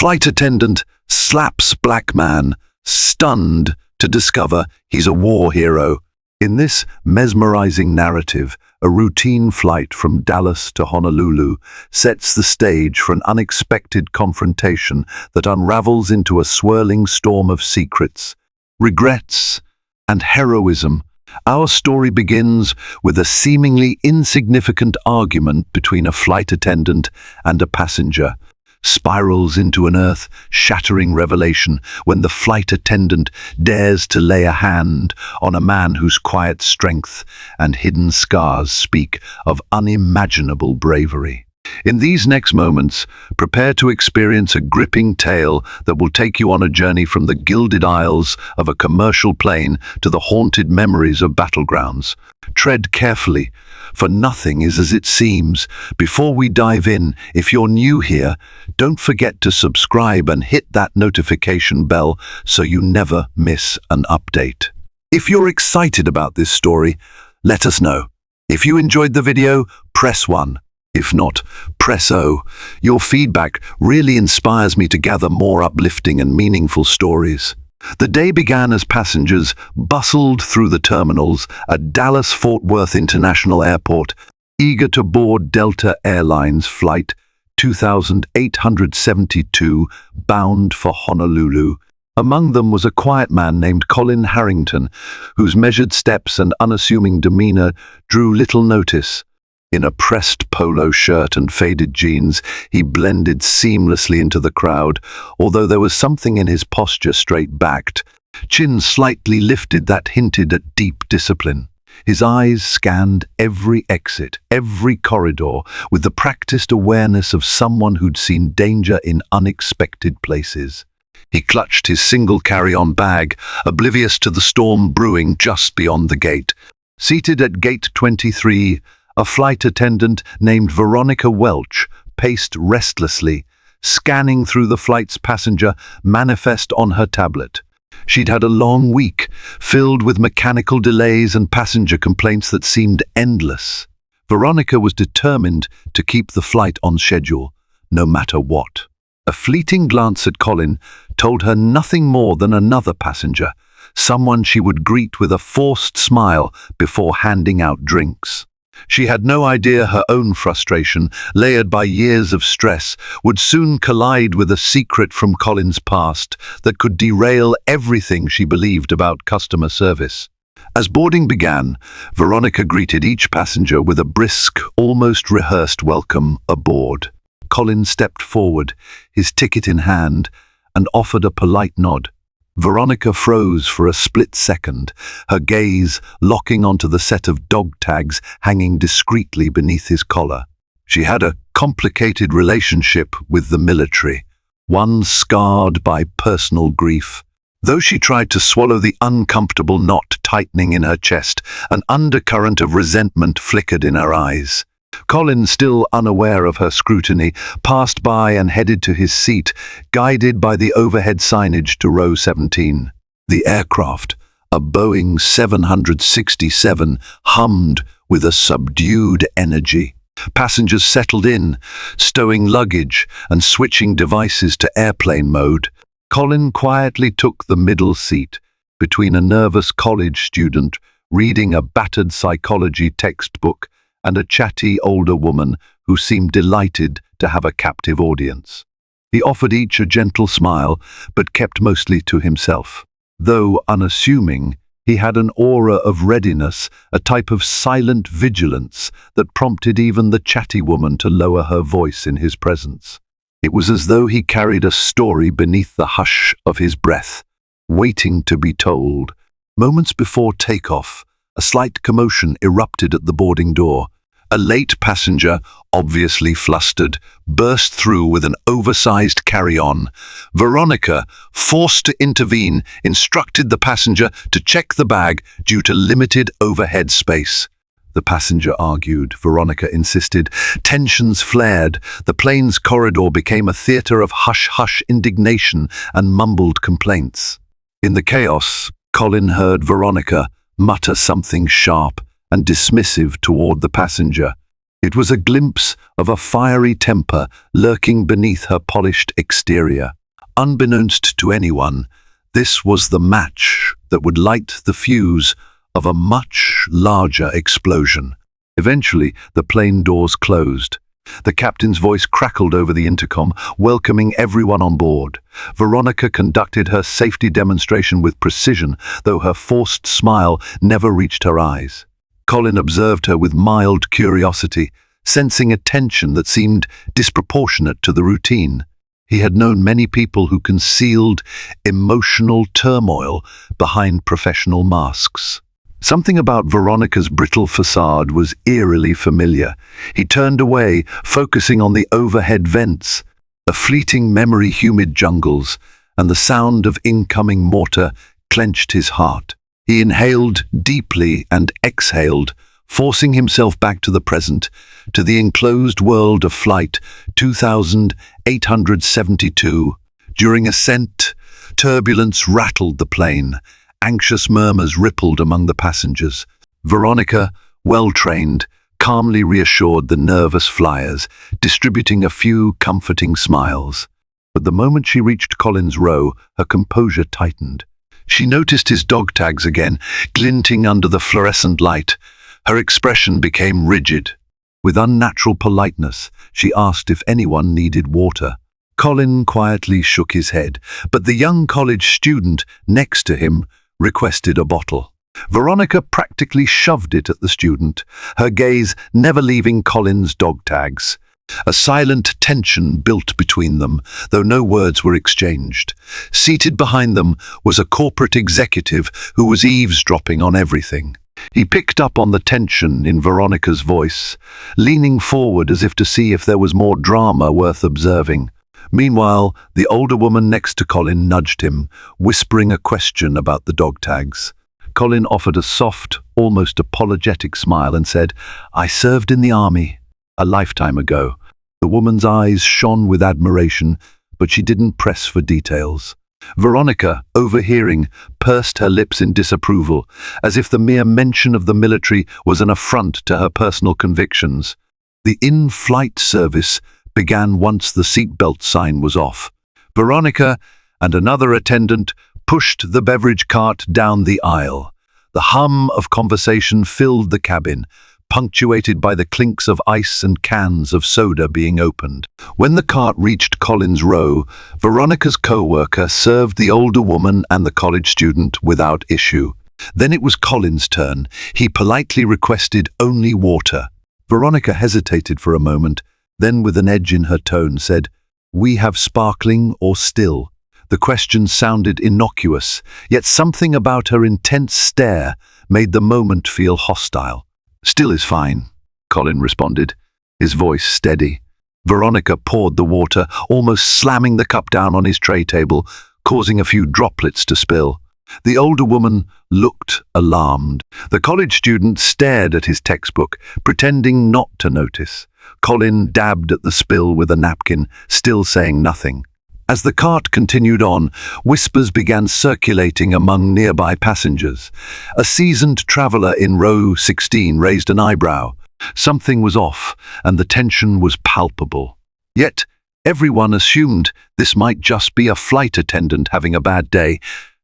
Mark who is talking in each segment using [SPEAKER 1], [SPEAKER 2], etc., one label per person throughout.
[SPEAKER 1] Flight attendant slaps Black Man, stunned to discover he's a war hero. In this mesmerizing narrative, a routine flight from Dallas to Honolulu sets the stage for an unexpected confrontation that unravels into a swirling storm of secrets, regrets, and heroism. Our story begins with a seemingly insignificant argument between a flight attendant and a passenger, spirals into an earth-shattering revelation when the flight attendant dares to lay a hand on a man whose quiet strength and hidden scars speak of unimaginable bravery. In these next moments, prepare to experience a gripping tale that will take you on a journey from the gilded aisles of a commercial plane to the haunted memories of battlegrounds. Tread carefully, for nothing is as it seems. Before we dive in, if you're new here, don't forget to subscribe and hit that notification bell so you never miss an update. If you're excited about this story, let us know. If you enjoyed the video, press 1. If not, press O. Your feedback really inspires me to gather more uplifting and meaningful stories. The day began as passengers bustled through the terminals at Dallas-Fort Worth International Airport, eager to board Delta Airlines Flight 2872 bound for Honolulu. Among them was a quiet man named Colin Harrington, whose measured steps and unassuming demeanor drew little notice. In a pressed polo shirt and faded jeans, he blended seamlessly into the crowd, although there was something in his posture straight-backed, chin slightly lifted that hinted at deep discipline. His eyes scanned every exit, every corridor, with the practiced awareness of someone who'd seen danger in unexpected places. He clutched his single carry-on bag, oblivious to the storm brewing just beyond the gate. Seated at gate 23, a flight attendant named Veronica Welch paced restlessly, scanning through the flight's passenger manifest on her tablet. She'd had a long week, filled with mechanical delays and passenger complaints that seemed endless. Veronica was determined to keep the flight on schedule, no matter what. A fleeting glance at Colin told her nothing more than another passenger, someone she would greet with a forced smile before handing out drinks. She had no idea her own frustration, layered by years of stress, would soon collide with a secret from Colin's past that could derail everything she believed about customer service. As boarding began, Veronica greeted each passenger with a brisk, almost rehearsed welcome aboard. Colin stepped forward, his ticket in hand, and offered a polite nod. Veronica froze for a split second, her gaze locking onto the set of dog tags hanging discreetly beneath his collar. She had a complicated relationship with the military, one scarred by personal grief. Though she tried to swallow the uncomfortable knot tightening in her chest, an undercurrent of resentment flickered in her eyes. Colin, still unaware of her scrutiny, passed by and headed to his seat, guided by the overhead signage to row 17. The aircraft, a Boeing 767, hummed with a subdued energy. Passengers settled in, stowing luggage and switching devices to airplane mode. Colin quietly took the middle seat, between a nervous college student reading a battered psychology textbook and a chatty older woman who seemed delighted to have a captive audience. He offered each a gentle smile, but kept mostly to himself. Though unassuming, he had an aura of readiness, a type of silent vigilance that prompted even the chatty woman to lower her voice in his presence. It was as though he carried a story beneath the hush of his breath, waiting to be told. Moments before takeoff, a slight commotion erupted at the boarding door. A late passenger, obviously flustered, burst through with an oversized carry-on. Veronica, forced to intervene, instructed the passenger to check the bag due to limited overhead space. The passenger argued, Veronica insisted. Tensions flared. The plane's corridor became a theater of hush-hush indignation and mumbled complaints. In the chaos, Colin heard Veronica mutter something sharp and dismissive toward the passenger. It was a glimpse of a fiery temper lurking beneath her polished exterior. Unbeknownst to anyone, this was the match that would light the fuse of a much larger explosion. Eventually, the plane doors closed. The captain's voice crackled over the intercom, welcoming everyone on board. Veronica conducted her safety demonstration with precision, though her forced smile never reached her eyes. Colin observed her with mild curiosity, sensing a tension that seemed disproportionate to the routine. He had known many people who concealed emotional turmoil behind professional masks. Something about Veronica's brittle facade was eerily familiar. He turned away, focusing on the overhead vents, a fleeting memory humid jungles, and the sound of incoming mortar clenched his heart. He inhaled deeply and exhaled, forcing himself back to the present, to the enclosed world of Flight 2872. During ascent, turbulence rattled the plane. Anxious murmurs rippled among the passengers. Veronica, well-trained, calmly reassured the nervous flyers, distributing a few comforting smiles. But the moment she reached Colin's row, her composure tightened. She noticed his dog tags again, glinting under the fluorescent light. Her expression became rigid. With unnatural politeness, she asked if anyone needed water. Colin quietly shook his head, but the young college student next to him requested a bottle. Veronica practically shoved it at the student, her gaze never leaving Colin's dog tags. A silent tension built between them, though no words were exchanged. Seated behind them was a corporate executive who was eavesdropping on everything. He picked up on the tension in Veronica's voice, leaning forward as if to see if there was more drama worth observing. Meanwhile, the older woman next to Colin nudged him, whispering a question about the dog tags. Colin offered a soft, almost apologetic smile and said, "I served in the army a lifetime ago." The woman's eyes shone with admiration, but she didn't press for details. Veronica, overhearing, pursed her lips in disapproval, as if the mere mention of the military was an affront to her personal convictions. The in-flight service began once the seatbelt sign was off. Veronica and another attendant pushed the beverage cart down the aisle. The hum of conversation filled the cabin, punctuated by the clinks of ice and cans of soda being opened. When the cart reached Colin's row, Veronica's co-worker served the older woman and the college student without issue. Then it was Colin's turn. He politely requested only water. Veronica hesitated for a moment, then with an edge in her tone said, "We have sparkling or still?" The question sounded innocuous, yet something about her intense stare made the moment feel hostile. "Still is fine," Colin responded, his voice steady. Veronica poured the water, almost slamming the cup down on his tray table, causing a few droplets to spill. The older woman looked alarmed. The college student stared at his textbook, pretending not to notice. Colin dabbed at the spill with a napkin, still saying nothing. As the cart continued on, whispers began circulating among nearby passengers. A seasoned traveller in row 16 raised an eyebrow. Something was off, and the tension was palpable. Yet, everyone assumed this might just be a flight attendant having a bad day.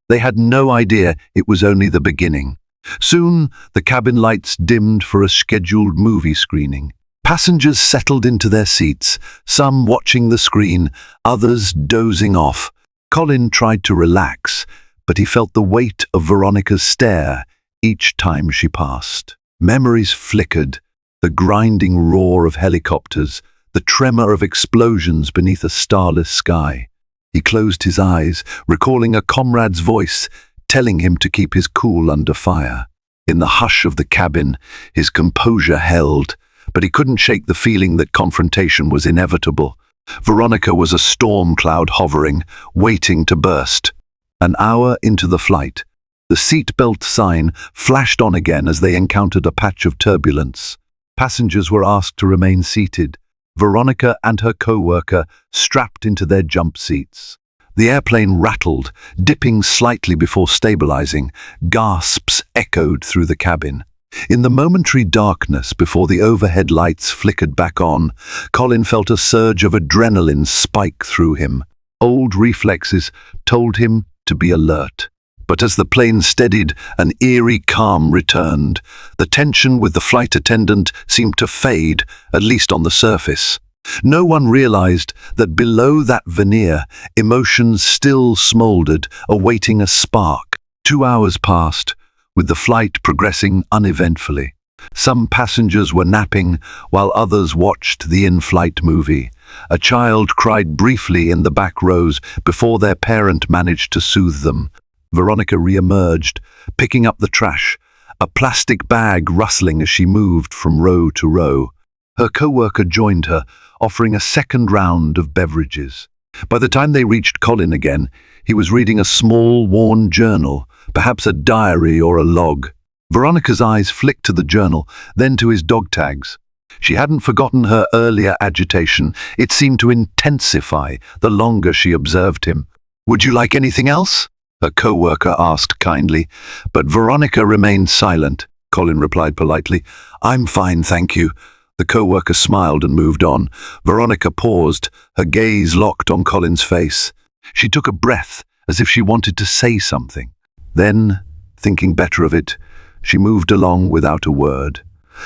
[SPEAKER 1] They had no idea it was only the beginning. Soon, the cabin lights dimmed for a scheduled movie screening. Passengers settled into their seats, some watching the screen, others dozing off. Colin tried to relax, but he felt the weight of Veronica's stare each time she passed. Memories flickered, the grinding roar of helicopters, the tremor of explosions beneath a starless sky. He closed his eyes, recalling a comrade's voice, telling him to keep his cool under fire. In the hush of the cabin, his composure held, but he couldn't shake the feeling that confrontation was inevitable. Veronica was a storm cloud hovering, waiting to burst. An hour into the flight, the seatbelt sign flashed on again as they encountered a patch of turbulence. Passengers were asked to remain seated. Veronica and her co-worker strapped into their jump seats. The airplane rattled, dipping slightly before stabilizing. Gasps echoed through the cabin. In the momentary darkness before the overhead lights flickered back on, Colin felt a surge of adrenaline spike through him. Old reflexes told him to be alert. But as the plane steadied, an eerie calm returned. The tension with the flight attendant seemed to fade, at least on the surface. No one realized that below that veneer, emotions still smoldered, awaiting a spark. 2 hours passed, with the flight progressing uneventfully. Some passengers were napping, while others watched the in-flight movie. A child cried briefly in the back rows before their parent managed to soothe them. Veronica re-emerged, picking up the trash, a plastic bag rustling as she moved from row to row. Her co-worker joined her, offering a second round of beverages. By the time they reached Colin again, he was reading a small, worn journal, perhaps a diary or a log. Veronica's eyes flicked to the journal, then to his dog tags. She hadn't forgotten her earlier agitation. It seemed to intensify the longer she observed him. "Would you like anything else?" her co-worker asked kindly, but Veronica remained silent. Colin replied politely, "I'm fine, thank you." The co-worker smiled and moved on. Veronica paused, her gaze locked on Colin's face. She took a breath, as if she wanted to say something. Then, thinking better of it, she moved along without a word.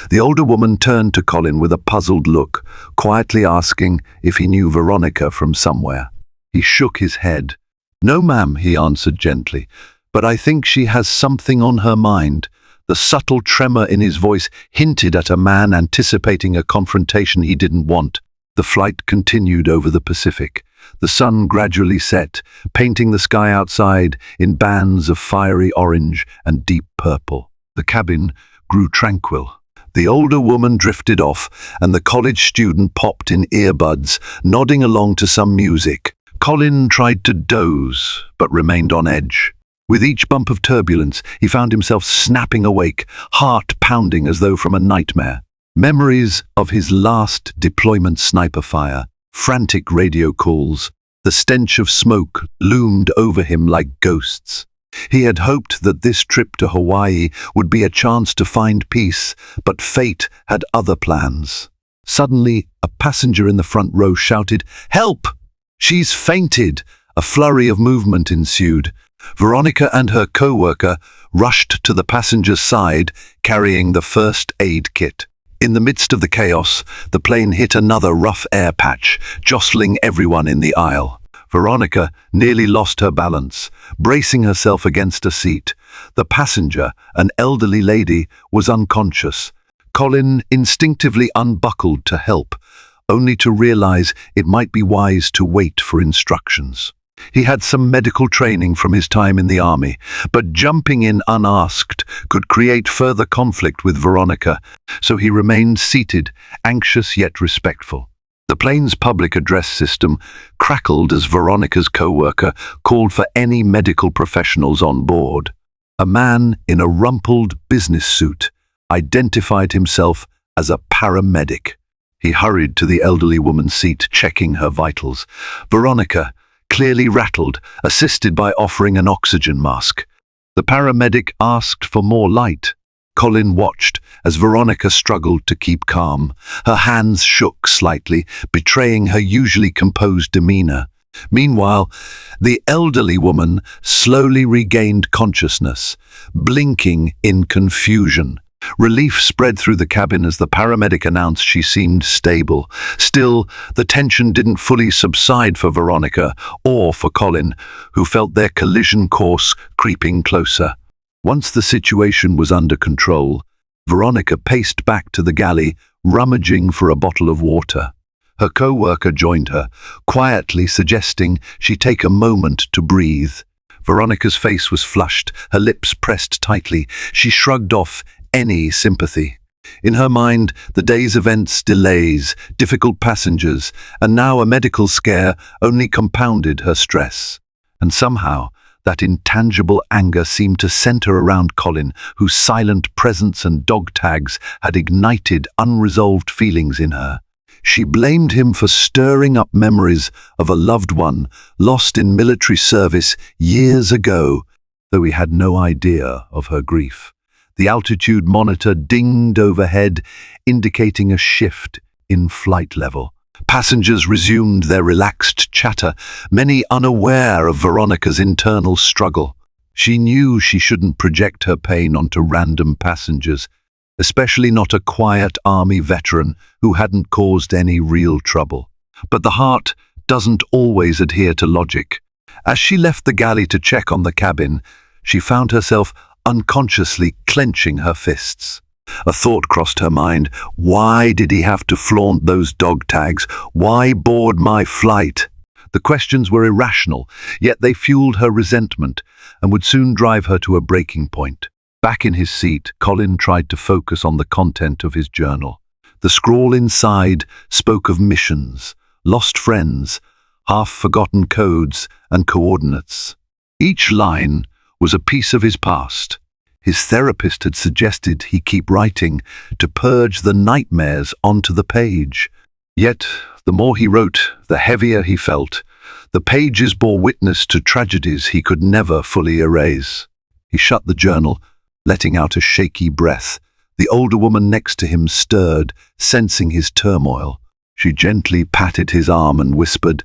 [SPEAKER 1] The older woman turned to Colin with a puzzled look, quietly asking if he knew Veronica from somewhere. He shook his head. "No, ma'am," he answered gently, "but I think she has something on her mind." The subtle tremor in his voice hinted at a man anticipating a confrontation he didn't want. The flight continued over the Pacific. The sun gradually set, painting the sky outside in bands of fiery orange and deep purple. The cabin grew tranquil. The older woman drifted off, and the college student popped in earbuds, nodding along to some music. Colin tried to doze, but remained on edge. With each bump of turbulence, he found himself snapping awake, heart pounding as though from a nightmare. Memories of his last deployment sniper fire, frantic radio calls, the stench of smoke loomed over him like ghosts. He had hoped that this trip to Hawaii would be a chance to find peace, but fate had other plans. Suddenly, a passenger in the front row shouted, "Help! She's fainted!" A flurry of movement ensued. Veronica and her co-worker rushed to the passenger's side, carrying the first aid kit. In the midst of the chaos, the plane hit another rough air patch, jostling everyone in the aisle. Veronica nearly lost her balance, bracing herself against a seat. The passenger, an elderly lady, was unconscious. Colin instinctively unbuckled to help, only to realize it might be wise to wait for instructions. He had some medical training from his time in the army, but jumping in unasked could create further conflict with Veronica, so he remained seated, anxious yet respectful. The plane's public address system crackled as Veronica's co-worker called for any medical professionals on board. A man in a rumpled business suit identified himself as a paramedic. He hurried to the elderly woman's seat, checking her vitals. Veronica, clearly rattled, assisted by offering an oxygen mask. The paramedic asked for more light. Colin watched as Veronica struggled to keep calm. Her hands shook slightly, betraying her usually composed demeanor. Meanwhile, the elderly woman slowly regained consciousness, blinking in confusion. Relief spread through the cabin as the paramedic announced she seemed stable. Still, the tension didn't fully subside for Veronica or for Colin, who felt their collision course creeping closer. Once the situation was under control, Veronica paced back to the galley, rummaging for a bottle of water. Her co-worker joined her, quietly suggesting she take a moment to breathe. Veronica's face was flushed, her lips pressed tightly. She shrugged off any sympathy. In her mind, the day's events, delays, difficult passengers, and now a medical scare only compounded her stress. And somehow, that intangible anger seemed to center around Colin, whose silent presence and dog tags had ignited unresolved feelings in her. She blamed him for stirring up memories of a loved one lost in military service years ago, though he had no idea of her grief. The altitude monitor dinged overhead, indicating a shift in flight level. Passengers resumed their relaxed chatter, many unaware of Veronica's internal struggle. She knew she shouldn't project her pain onto random passengers, especially not a quiet army veteran who hadn't caused any real trouble. But the heart doesn't always adhere to logic. As she left the galley to check on the cabin, she found herself unconsciously clenching her fists. A thought crossed her mind. Why did he have to flaunt those dog tags? Why board my flight? The questions were irrational, yet they fueled her resentment and would soon drive her to a breaking point. Back in his seat, Colin tried to focus on the content of his journal. The scrawl inside spoke of missions, lost friends, half-forgotten codes and coordinates. Each line was a piece of his past. His therapist had suggested he keep writing to purge the nightmares onto the page. Yet, the more he wrote, the heavier he felt. The pages bore witness to tragedies he could never fully erase. He shut the journal, letting out a shaky breath. The older woman next to him stirred, sensing his turmoil. She gently patted his arm and whispered,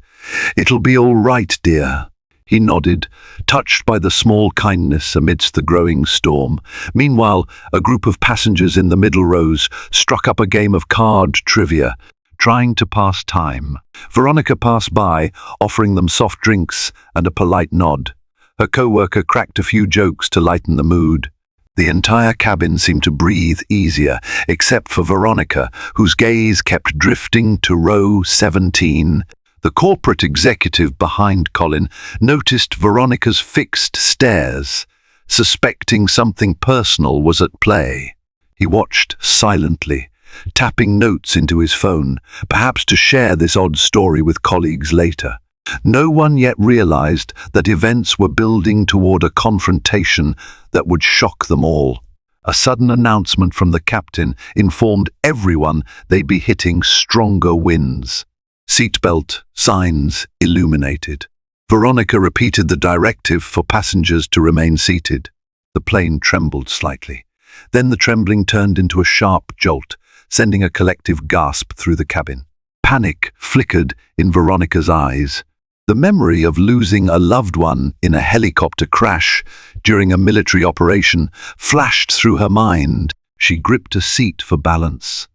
[SPEAKER 1] "It'll be all right, dear." He nodded, touched by the small kindness amidst the growing storm. Meanwhile, a group of passengers in the middle rows struck up a game of card trivia, trying to pass time. Veronica passed by, offering them soft drinks and a polite nod. Her co-worker cracked a few jokes to lighten the mood. The entire cabin seemed to breathe easier, except for Veronica, whose gaze kept drifting to row 17. The corporate executive behind Colin noticed Veronica's fixed stares, suspecting something personal was at play. He watched silently, tapping notes into his phone, perhaps to share this odd story with colleagues later. No one yet realized that events were building toward a confrontation that would shock them all. A sudden announcement from the captain informed everyone they'd be hitting stronger winds. Seatbelt signs illuminated. Veronica repeated the directive for passengers to remain seated. The plane trembled slightly. Then the trembling turned into a sharp jolt, sending a collective gasp through the cabin. Panic flickered in Veronica's eyes. The memory of losing a loved one in a helicopter crash during a military operation flashed through her mind. She gripped a seat for balance.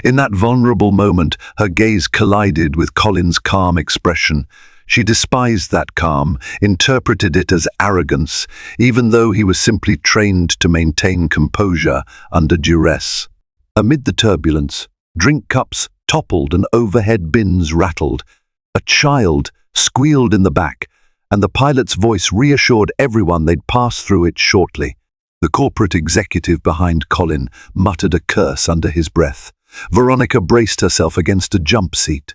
[SPEAKER 1] In that vulnerable moment, her gaze collided with Colin's calm expression. She despised that calm, interpreted it as arrogance, even though he was simply trained to maintain composure under duress. Amid the turbulence, drink cups toppled and overhead bins rattled. A child squealed in the back, and the pilot's voice reassured everyone they'd pass through it shortly. The corporate executive behind Colin muttered a curse under his breath. Veronica braced herself against a jump seat.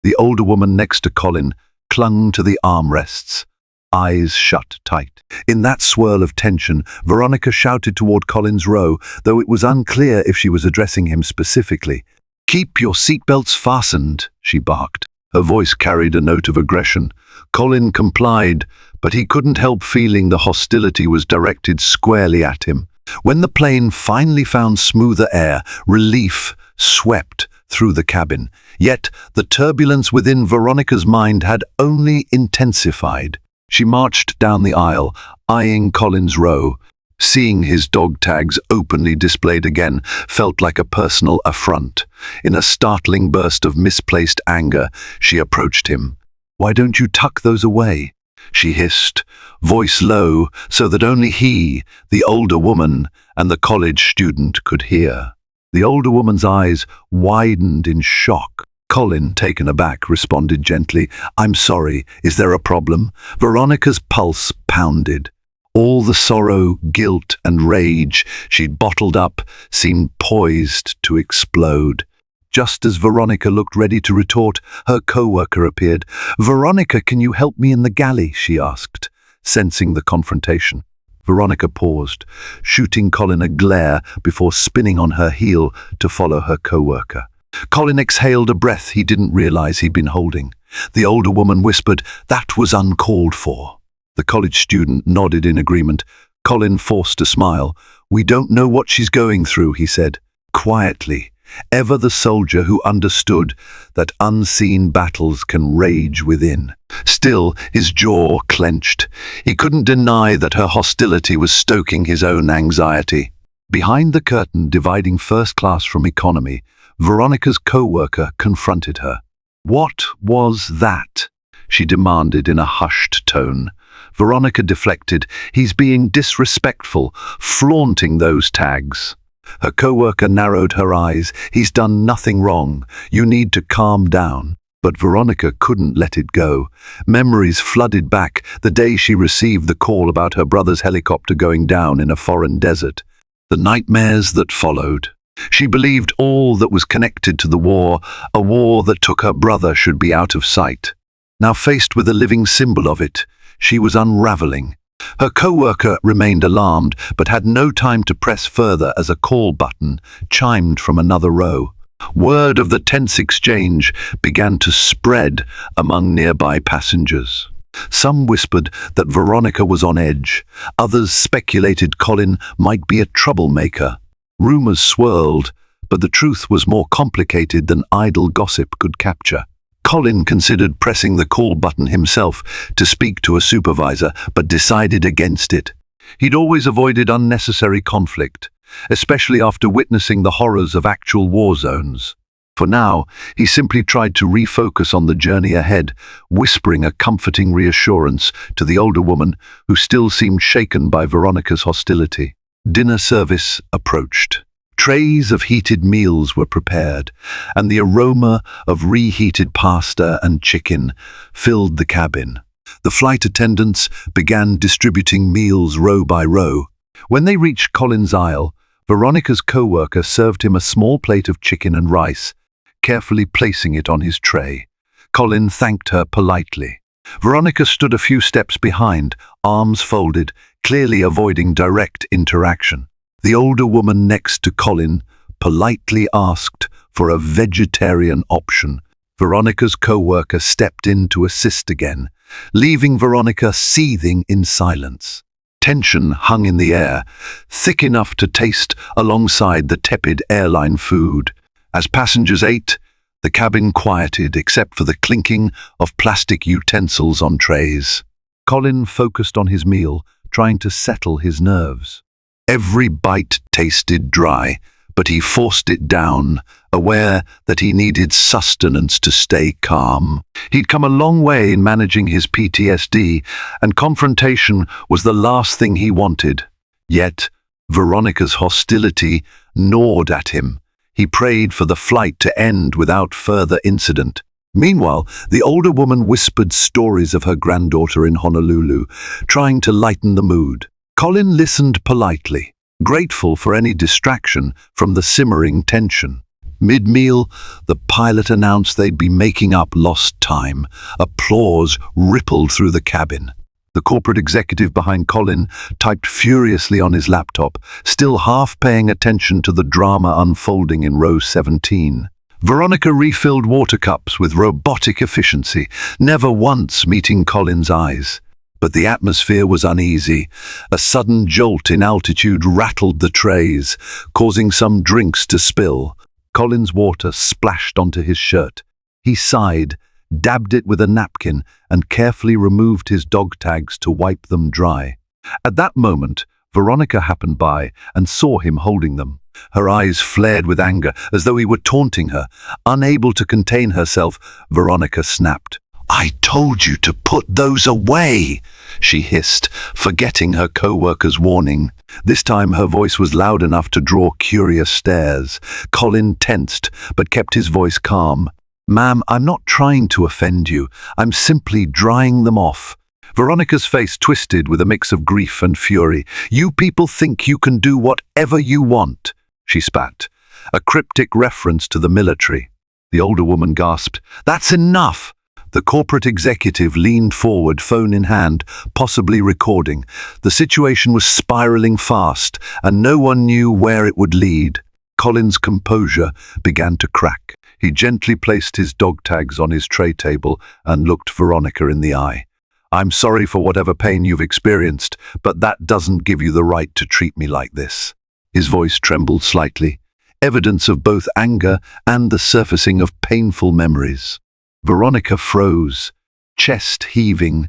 [SPEAKER 1] The older woman next to Colin clung to the armrests, eyes shut tight. In that swirl of tension, Veronica shouted toward Colin's row, though it was unclear if she was addressing him specifically. "Keep your seatbelts fastened," she barked. Her voice carried a note of aggression. Colin complied, but he couldn't help feeling the hostility was directed squarely at him. When the plane finally found smoother air, relief swept through the cabin. Yet the turbulence within Veronica's mind had only intensified. She marched down the aisle, eyeing Colin's row. Seeing his dog tags openly displayed again felt like a personal affront. In a startling burst of misplaced anger, she approached him. "Why don't you tuck those away?" she hissed, voice low so that only he, the older woman, and the college student could hear. The older woman's eyes widened in shock. Colin, taken aback, responded gently, "I'm sorry, is there a problem?" Veronica's pulse pounded. All the sorrow, guilt, and rage she'd bottled up seemed poised to explode. Just as Veronica looked ready to retort, her co-worker appeared. "Veronica, can you help me in the galley?" she asked, sensing the confrontation. Veronica paused, shooting Colin a glare before spinning on her heel to follow her co-worker. Colin exhaled a breath he didn't realize he'd been holding. The older woman whispered, "That was uncalled for." The college student nodded in agreement. Colin forced a smile. "We don't know what she's going through," he said, quietly, ever the soldier who understood that unseen battles can rage within. Still, his jaw clenched. He couldn't deny that her hostility was stoking his own anxiety. Behind the curtain dividing first class from economy, Veronica's co-worker confronted her. "What was that?" she demanded in a hushed tone. Veronica deflected. "He's being disrespectful, flaunting those tags." Her co-worker narrowed her eyes. "He's done nothing wrong. You need to calm down." But Veronica couldn't let it go. Memories flooded back, the day she received the call about her brother's helicopter going down in a foreign desert. The nightmares that followed. She believed all that was connected to the war, a war that took her brother, should be out of sight. Now faced with a living symbol of it, she was unraveling. Her co-worker remained alarmed, but had no time to press further as a call button chimed from another row. Word of the tense exchange began to spread among nearby passengers. Some whispered that Veronica was on edge. Others speculated Colin might be a troublemaker. Rumors swirled, but the truth was more complicated than idle gossip could capture. Colin considered pressing the call button himself to speak to a supervisor, but decided against it. He'd always avoided unnecessary conflict, especially after witnessing the horrors of actual war zones. For now, he simply tried to refocus on the journey ahead, whispering a comforting reassurance to the older woman who still seemed shaken by Veronica's hostility. Dinner service approached. Trays of heated meals were prepared, and the aroma of reheated pasta and chicken filled the cabin. The flight attendants began distributing meals row by row. When they reached Colin's aisle, Veronica's co-worker served him a small plate of chicken and rice, carefully placing it on his tray. Colin thanked her politely. Veronica stood a few steps behind, arms folded, clearly avoiding direct interaction. The older woman next to Colin politely asked for a vegetarian option. Veronica's co-worker stepped in to assist again, leaving Veronica seething in silence. Tension hung in the air, thick enough to taste alongside the tepid airline food. As passengers ate, the cabin quieted except for the clinking of plastic utensils on trays. Colin focused on his meal, trying to settle his nerves. Every bite tasted dry, but he forced it down, aware that he needed sustenance to stay calm. He'd come a long way in managing his PTSD, and confrontation was the last thing he wanted. Yet, Veronica's hostility gnawed at him. He prayed for the flight to end without further incident. Meanwhile, the older woman whispered stories of her granddaughter in Honolulu, trying to lighten the mood. Colin listened politely, grateful for any distraction from the simmering tension. Mid-meal, the pilot announced they'd be making up lost time. Applause rippled through the cabin. The corporate executive behind Colin typed furiously on his laptop, still half paying attention to the drama unfolding in row 17. Veronica refilled water cups with robotic efficiency, never once meeting Colin's eyes. But the atmosphere was uneasy. A sudden jolt in altitude rattled the trays, causing some drinks to spill. Colin's water splashed onto his shirt. He sighed, dabbed it with a napkin, and carefully removed his dog tags to wipe them dry. At that moment, Veronica happened by and saw him holding them. Her eyes flared with anger, as though he were taunting her. Unable to contain herself, Veronica snapped. "I told you to put those away," she hissed, forgetting her co-worker's warning. This time her voice was loud enough to draw curious stares. Colin tensed, but kept his voice calm. "Ma'am, I'm not trying to offend you. I'm simply drying them off." Veronica's face twisted with a mix of grief and fury. "You people think you can do whatever you want," she spat, a cryptic reference to the military. The older woman gasped, "That's enough!" The corporate executive leaned forward, phone in hand, possibly recording. The situation was spiraling fast, and no one knew where it would lead. Colin's composure began to crack. He gently placed his dog tags on his tray table and looked Veronica in the eye. I'm sorry for whatever pain you've experienced, but that doesn't give you the right to treat me like this." His voice trembled slightly, evidence of both anger and the surfacing of painful memories. Veronica froze, chest heaving.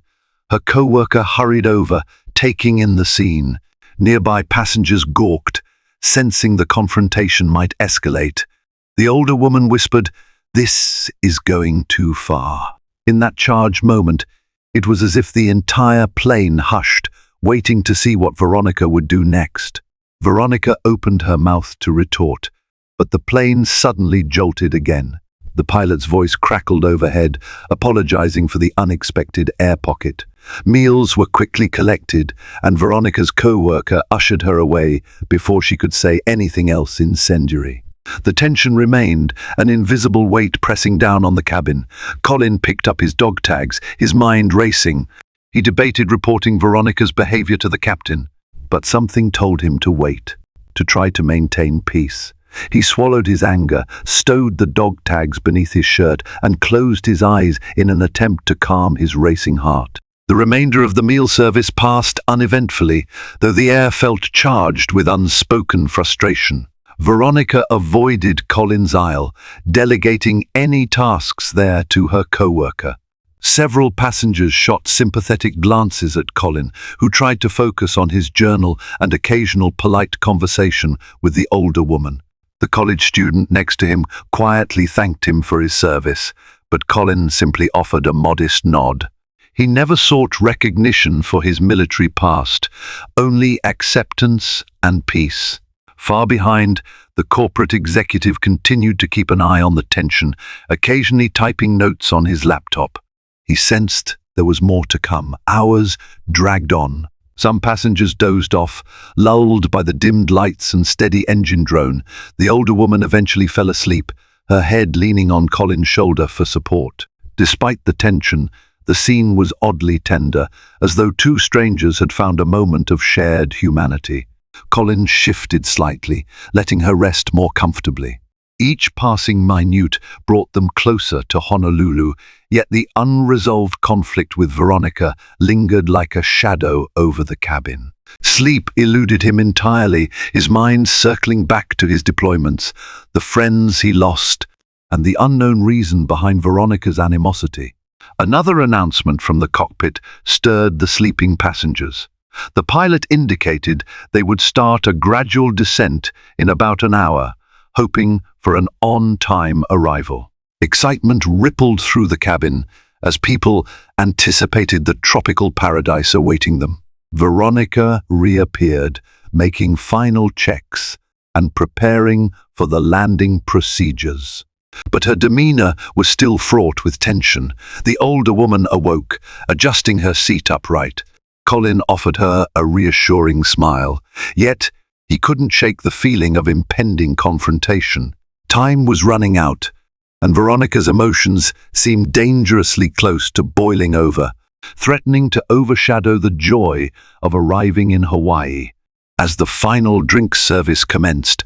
[SPEAKER 1] Her co-worker hurried over, taking in the scene. Nearby passengers gawked, sensing the confrontation might escalate. The older woman whispered, "This is going too far." In that charged moment, it was as if the entire plane hushed, waiting to see what Veronica would do next. Veronica opened her mouth to retort, but the plane suddenly jolted again. The pilot's voice crackled overhead, apologizing for the unexpected air pocket. Meals were quickly collected, and Veronica's co-worker ushered her away before she could say anything else incendiary. The tension remained, an invisible weight pressing down on the cabin. Colin picked up his dog tags, his mind racing. He debated reporting Veronica's behavior to the captain, but something told him to wait, to try to maintain peace. He swallowed his anger, stowed the dog tags beneath his shirt, and closed his eyes in an attempt to calm his racing heart. The remainder of the meal service passed uneventfully, though the air felt charged with unspoken frustration. Veronica avoided Colin's aisle, delegating any tasks there to her co-worker. Several passengers shot sympathetic glances at Colin, who tried to focus on his journal and occasional polite conversation with the older woman. The college student next to him quietly thanked him for his service, but Colin simply offered a modest nod. He never sought recognition for his military past, only acceptance and peace. Far behind, the corporate executive continued to keep an eye on the tension, occasionally typing notes on his laptop. He sensed there was more to come. Hours dragged on. Some passengers dozed off, lulled by the dimmed lights and steady engine drone. The older woman eventually fell asleep, her head leaning on Colin's shoulder for support. Despite the tension, the scene was oddly tender, as though two strangers had found a moment of shared humanity. Colin shifted slightly, letting her rest more comfortably. Each passing minute brought them closer to Honolulu, yet the unresolved conflict with Veronica lingered like a shadow over the cabin. Sleep eluded him entirely, his mind circling back to his deployments, the friends he lost, and the unknown reason behind Veronica's animosity. Another announcement from the cockpit stirred the sleeping passengers. The pilot indicated they would start a gradual descent in about an hour, hoping for an on-time arrival. Excitement rippled through the cabin as people anticipated the tropical paradise awaiting them. Veronica reappeared, making final checks and preparing for the landing procedures. But her demeanor was still fraught with tension. The older woman awoke, adjusting her seat upright. Colin offered her a reassuring smile, yet he couldn't shake the feeling of impending confrontation. Time was running out, and Veronica's emotions seemed dangerously close to boiling over, threatening to overshadow the joy of arriving in Hawaii. As the final drink service commenced,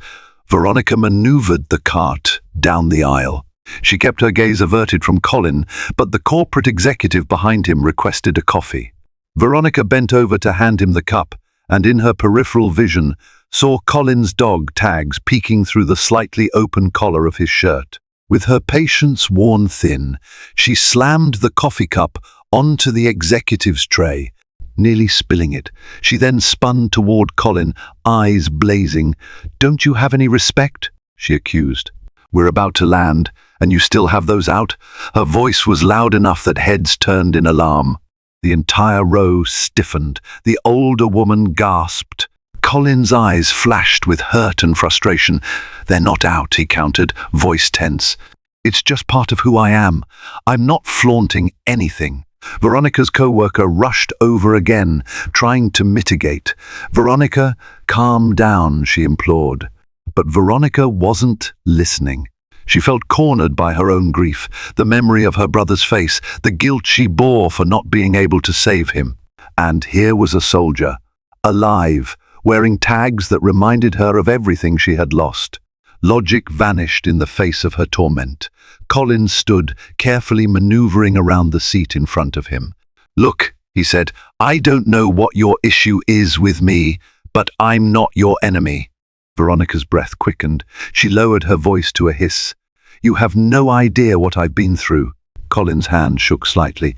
[SPEAKER 1] Veronica maneuvered the cart down the aisle. She kept her gaze averted from Colin, but the corporate executive behind him requested a coffee. Veronica bent over to hand him the cup, and in her peripheral vision saw Colin's dog tags peeking through the slightly open collar of his shirt. With her patience worn thin, she slammed the coffee cup onto the executive's tray, nearly spilling it. She then spun toward Colin, eyes blazing. "Don't you have any respect?" she accused. "We're about to land, and you still have those out?" Her voice was loud enough that heads turned in alarm. The entire row stiffened. The older woman gasped. Colin's eyes flashed with hurt and frustration. "They're not out," he countered, voice tense. "It's just part of who I am. I'm not flaunting anything." Veronica's co-worker rushed over again, trying to mitigate. "Veronica, calm down," she implored. But Veronica wasn't listening. She felt cornered by her own grief, the memory of her brother's face, the guilt she bore for not being able to save him. And here was a soldier, alive, wearing tags that reminded her of everything she had lost. Logic vanished in the face of her torment. Colin stood, carefully maneuvering around the seat in front of him. "Look," he said. "I don't know what your issue is with me, but I'm not your enemy." Veronica's breath quickened. She lowered her voice to a hiss. "You have no idea what I've been through." Colin's hand shook slightly.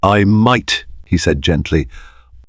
[SPEAKER 1] "I might," he said gently.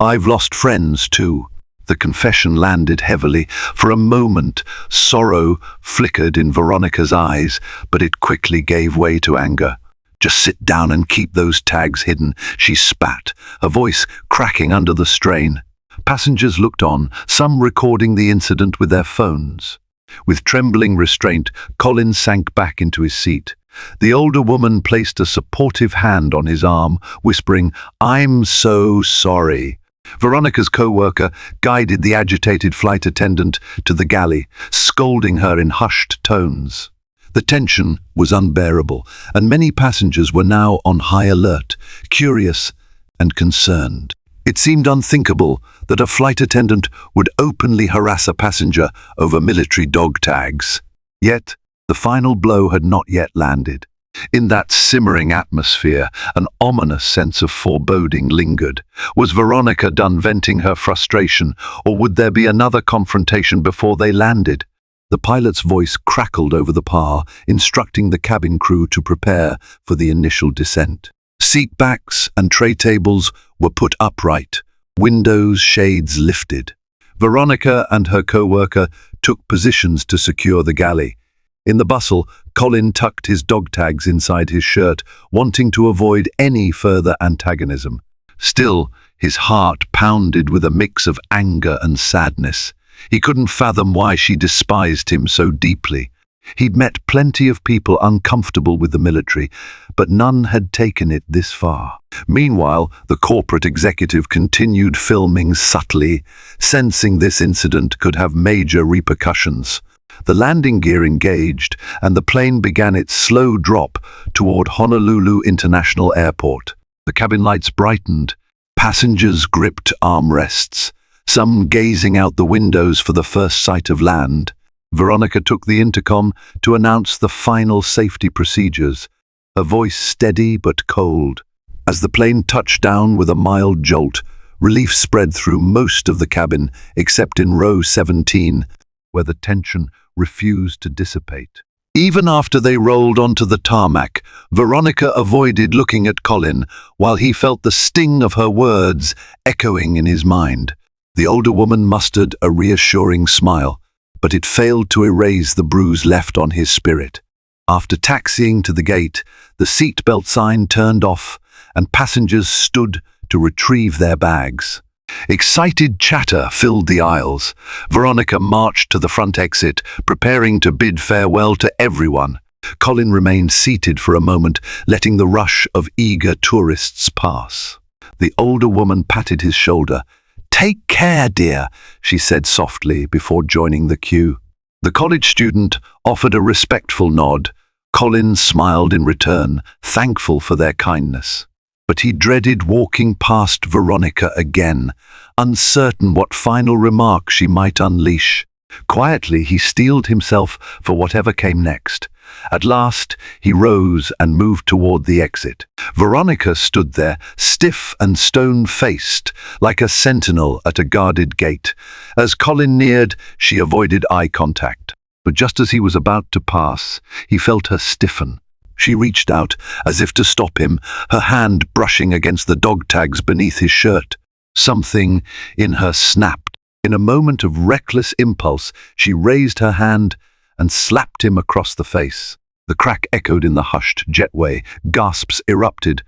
[SPEAKER 1] "I've lost friends too." The confession landed heavily. For a moment, sorrow flickered in Veronica's eyes, but it quickly gave way to anger. "Just sit down and keep those tags hidden," she spat, her voice cracking under the strain. Passengers looked on, some recording the incident with their phones. With trembling restraint, Colin sank back into his seat. The older woman placed a supportive hand on his arm, whispering, "I'm so sorry." Veronica's co-worker guided the agitated flight attendant to the galley, scolding her in hushed tones. The tension was unbearable, and many passengers were now on high alert, curious and concerned. It seemed unthinkable that a flight attendant would openly harass a passenger over military dog tags. Yet, the final blow had not yet landed. In that simmering atmosphere, an ominous sense of foreboding lingered. Was Veronica done venting her frustration, or would there be another confrontation before they landed? The pilot's voice crackled over the PAR, instructing the cabin crew to prepare for the initial descent. Seat backs and tray tables were put upright, windows, shades lifted. Veronica and her co-worker took positions to secure the galley. In the bustle, Colin tucked his dog tags inside his shirt, wanting to avoid any further antagonism. Still, his heart pounded with a mix of anger and sadness. He couldn't fathom why she despised him so deeply. He'd met plenty of people uncomfortable with the military, but none had taken it this far. Meanwhile, the corporate executive continued filming subtly, sensing this incident could have major repercussions. The landing gear engaged, and the plane began its slow drop toward Honolulu International Airport. The cabin lights brightened. Passengers gripped armrests, some gazing out the windows for the first sight of land. Veronica took the intercom to announce the final safety procedures, her voice steady but cold. As the plane touched down with a mild jolt, relief spread through most of the cabin except in row 17, where the tension refused to dissipate. Even after they rolled onto the tarmac, Veronica avoided looking at Colin while he felt the sting of her words echoing in his mind. The older woman mustered a reassuring smile, but it failed to erase the bruise left on his spirit. After taxiing to the gate, the seatbelt sign turned off and passengers stood to retrieve their bags. Excited chatter filled the aisles. Veronica marched to the front exit, preparing to bid farewell to everyone. Colin remained seated for a moment, letting the rush of eager tourists pass. The older woman patted his shoulder. "Take care, dear," she said softly before joining the queue. The college student offered a respectful nod. Colin smiled in return, thankful for their kindness. But he dreaded walking past Veronica again, uncertain what final remark she might unleash. Quietly, he steeled himself for whatever came next. At last, he rose and moved toward the exit. Veronica stood there, stiff and stone-faced, like a sentinel at a guarded gate. As Colin neared, she avoided eye contact. But just as he was about to pass, he felt her stiffen. She reached out, as if to stop him, her hand brushing against the dog tags beneath his shirt. Something in her snapped. In a moment of reckless impulse, she raised her hand and slapped him across the face. The crack echoed in the hushed jetway. Gasps erupted.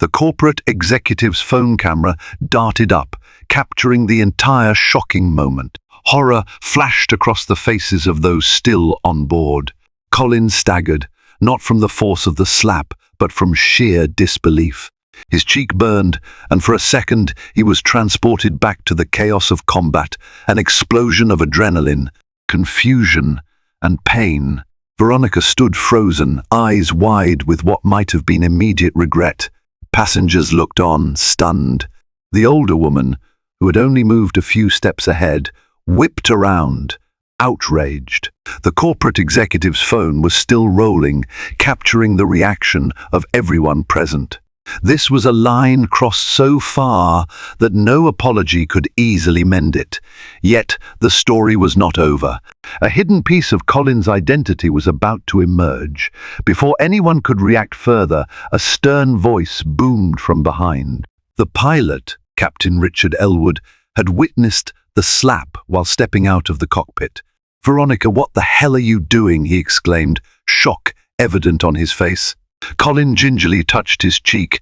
[SPEAKER 1] The corporate executive's phone camera darted up, capturing the entire shocking moment. Horror flashed across the faces of those still on board. Colin staggered, not from the force of the slap, but from sheer disbelief. His cheek burned, and for a second he was transported back to the chaos of combat, an explosion of adrenaline, confusion, and pain. Veronica stood frozen, eyes wide with what might have been immediate regret. Passengers looked on, stunned. The older woman, who had only moved a few steps ahead, whipped around, outraged. The corporate executive's phone was still rolling, capturing the reaction of everyone present. This was a line crossed so far that no apology could easily mend it. Yet the story was not over. A hidden piece of Colin's identity was about to emerge. Before anyone could react further, a stern voice boomed from behind. The pilot, Captain Richard Elwood, had witnessed the slap while stepping out of the cockpit. "Veronica, what the hell are you doing?" he exclaimed, shock evident on his face. Colin gingerly touched his cheek,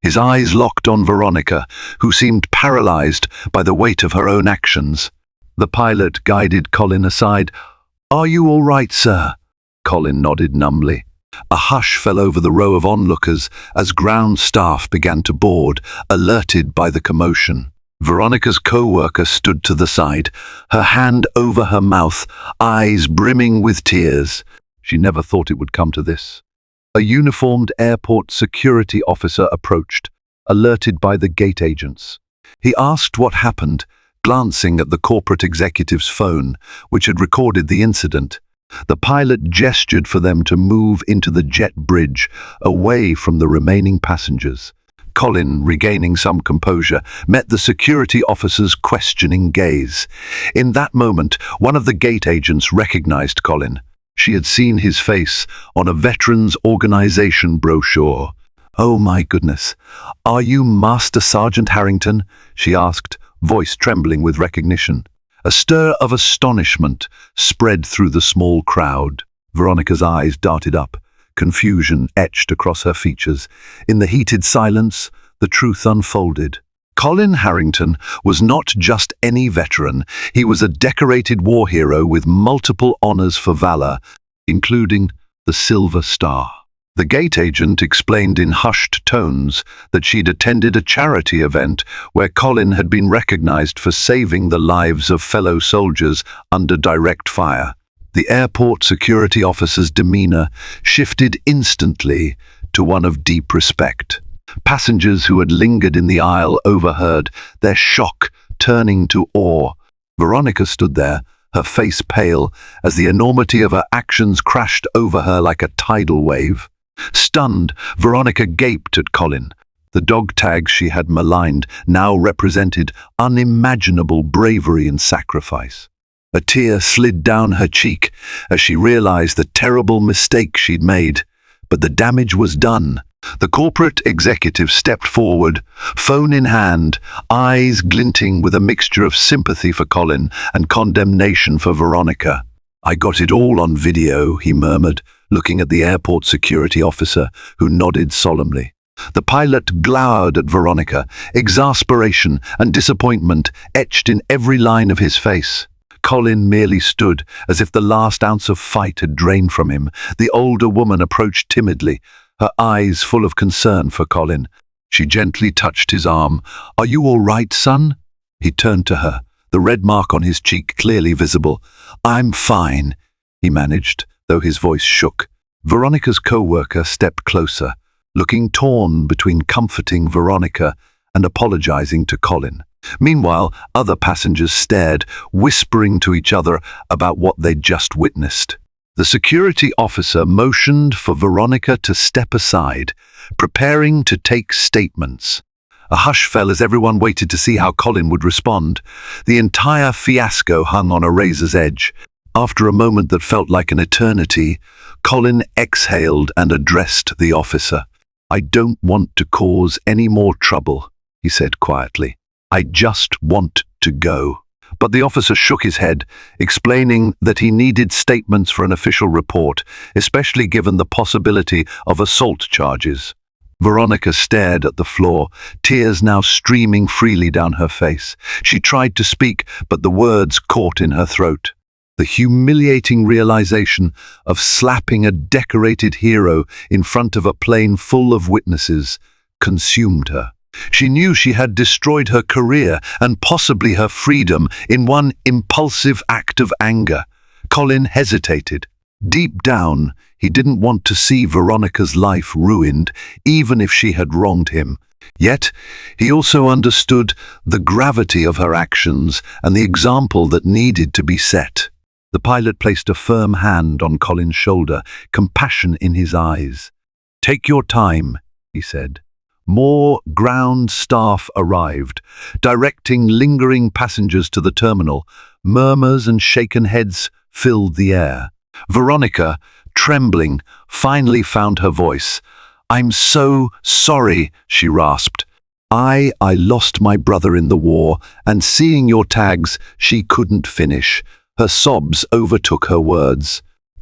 [SPEAKER 1] his eyes locked on Veronica, who seemed paralyzed by the weight of her own actions. The pilot guided Colin aside. "Are you all right, sir?" Colin nodded numbly. A hush fell over the row of onlookers as ground staff began to board, alerted by the commotion. Veronica's co-worker stood to the side, her hand over her mouth, eyes brimming with tears. She never thought it would come to this. A uniformed airport security officer approached, alerted by the gate agents. He asked what happened, glancing at the corporate executive's phone, which had recorded the incident. The pilot gestured for them to move into the jet bridge, away from the remaining passengers. Colin, regaining some composure, met the security officer's questioning gaze. In that moment, one of the gate agents recognized Colin. She had seen his face on a veterans organization brochure. "Oh my goodness, are you Master Sergeant Harrington?" she asked, voice trembling with recognition. A stir of astonishment spread through the small crowd. Veronica's eyes darted up, confusion etched across her features. In the heated silence, the truth unfolded. Colin Harrington was not just any veteran. He was a decorated war hero with multiple honors for valor, including the Silver Star. The gate agent explained in hushed tones that she'd attended a charity event where Colin had been recognized for saving the lives of fellow soldiers under direct fire. The airport security officer's demeanor shifted instantly to one of deep respect. Passengers who had lingered in the aisle overheard, their shock turning to awe. Veronica stood there, her face pale, as the enormity of her actions crashed over her like a tidal wave. Stunned, Veronica gaped at Colin. The dog tags she had maligned now represented unimaginable bravery and sacrifice. A tear slid down her cheek as she realized the terrible mistake she'd made. But the damage was done. The corporate executive stepped forward, phone in hand, eyes glinting with a mixture of sympathy for Colin and condemnation for Veronica. "I got it all on video," he murmured, looking at the airport security officer, who nodded solemnly. The pilot glowered at Veronica, exasperation and disappointment etched in every line of his face. Colin merely stood, as if the last ounce of fight had drained from him. The older woman approached timidly, her eyes full of concern for Colin. She gently touched his arm. "Are you all right, son?" He turned to her, the red mark on his cheek clearly visible. "I'm fine," he managed, though his voice shook. Veronica's co-worker stepped closer, looking torn between comforting Veronica and apologizing to Colin. Meanwhile, other passengers stared, whispering to each other about what they'd just witnessed. The security officer motioned for Veronica to step aside, preparing to take statements. A hush fell as everyone waited to see how Colin would respond. The entire fiasco hung on a razor's edge. After a moment that felt like an eternity, Colin exhaled and addressed the officer. "I don't want to cause any more trouble," he said quietly. "I just want to go." But the officer shook his head, explaining that he needed statements for an official report, especially given the possibility of assault charges. Veronica stared at the floor, tears now streaming freely down her face. She tried to speak, but the words caught in her throat. The humiliating realization of slapping a decorated hero in front of a plane full of witnesses consumed her. She knew she had destroyed her career and possibly her freedom in one impulsive act of anger. Colin hesitated. Deep down, he didn't want to see Veronica's life ruined, even if she had wronged him. Yet, he also understood the gravity of her actions and the example that needed to be set. The pilot placed a firm hand on Colin's shoulder, compassion in his eyes. "Take your time," he said. More ground staff arrived, directing lingering passengers to the terminal. Murmurs and shaken heads filled the air. Veronica, trembling, finally found her voice. "I'm so sorry," she rasped. I lost my brother in the war, and seeing your tags, she couldn't finish." Her sobs overtook her words.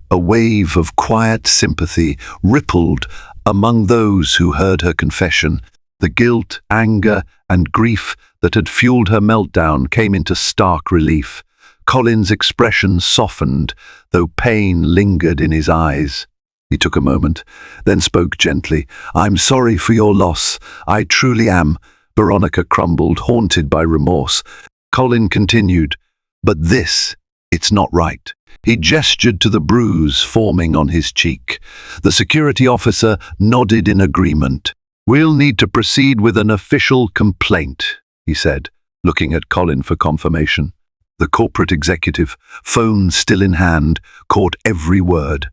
[SPEAKER 1] A wave of quiet sympathy rippled among those who heard her confession. The guilt, anger, and grief that had fueled her meltdown came into stark relief. Colin's expression softened, though pain lingered in his eyes. He took a moment, then spoke gently. "I'm sorry for your loss. I truly am." Veronica crumbled, haunted by remorse. Colin continued, "But it's not right." He gestured to the bruise forming on his cheek. The security officer nodded in agreement. "We'll need to proceed with an official complaint," he said, looking at Colin for confirmation. The corporate executive, phone still in hand, caught every word.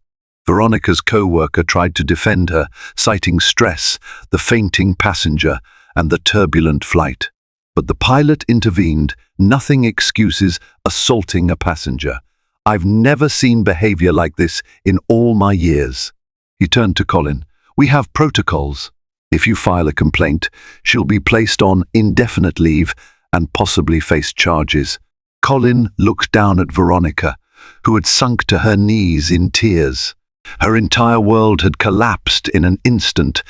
[SPEAKER 1] Veronica's co-worker tried to defend her, citing stress, the fainting passenger, and the turbulent flight. But the pilot intervened. "Nothing excuses assaulting a passenger. I've never seen behavior like this in all my years." He turned to Colin. "We have protocols. If you file a complaint, she'll be placed on indefinite leave and possibly face charges." Colin looked down at Veronica, who had sunk to her knees in tears. Her entire world had collapsed in an instant.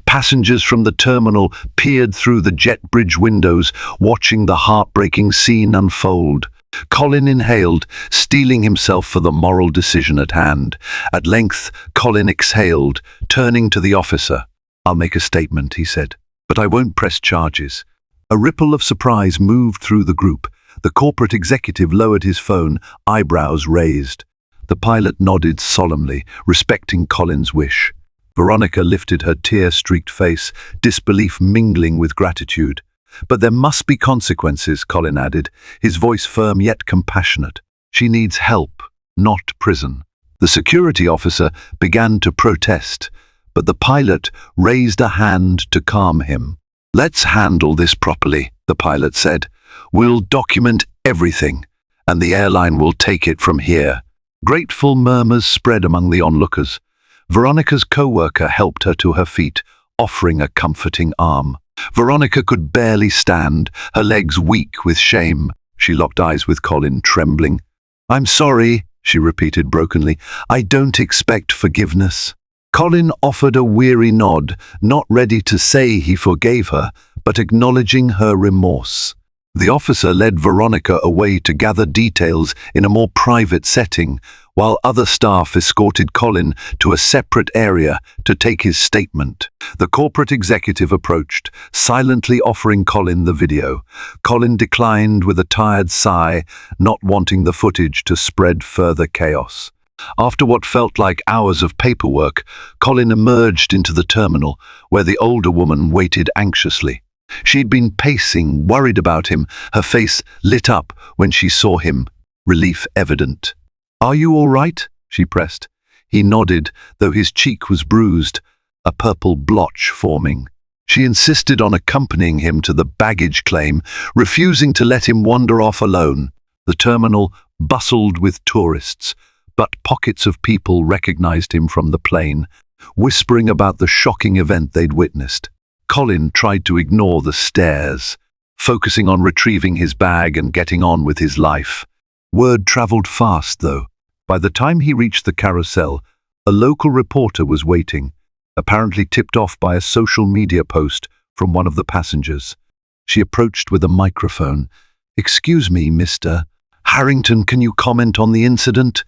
[SPEAKER 1] Passengers from the terminal peered through the jet bridge windows, watching the heartbreaking scene unfold. Colin inhaled, steeling himself for the moral decision at hand. At length, Colin exhaled, turning to the officer. "I'll make a statement," he said, "but I won't press charges." A ripple of surprise moved through the group. The corporate executive lowered his phone, eyebrows raised. The pilot nodded solemnly, respecting Colin's wish. Veronica lifted her tear-streaked face, disbelief mingling with gratitude. "But there must be consequences," Colin added, his voice firm yet compassionate. "She needs help, not prison." The security officer began to protest, but the pilot raised a hand to calm him. "Let's handle this properly," the pilot said. "We'll document everything, and the airline will take it from here." Grateful murmurs spread among the onlookers. Veronica's co-worker helped her to her feet, offering a comforting arm. Veronica could barely stand, her legs weak with shame. She locked eyes with Colin, trembling. "I'm sorry," she repeated brokenly. "I don't expect forgiveness." Colin offered a weary nod, not ready to say he forgave her, but acknowledging her remorse. The officer led Veronica away to gather details in a more private setting, while other staff escorted Colin to a separate area to take his statement. The corporate executive approached, silently offering Colin the video. Colin declined with a tired sigh, not wanting the footage to spread further chaos. After what felt like hours of paperwork, Colin emerged into the terminal, where the older woman waited anxiously. She'd been pacing, worried about him, her face lit up when she saw him, relief evident. "Are you all right?" she pressed. He nodded, though his cheek was bruised, a purple blotch forming. She insisted on accompanying him to the baggage claim, refusing to let him wander off alone. The terminal bustled with tourists, but pockets of people recognized him from the plane, whispering about the shocking event they'd witnessed. Colin tried to ignore the stares, focusing on retrieving his bag and getting on with his life. Word traveled fast, though. By the time he reached the carousel, a local reporter was waiting, apparently tipped off by a social media post from one of the passengers. She approached with a microphone. "Excuse me, Mr. Harrington, can you comment on the incident?"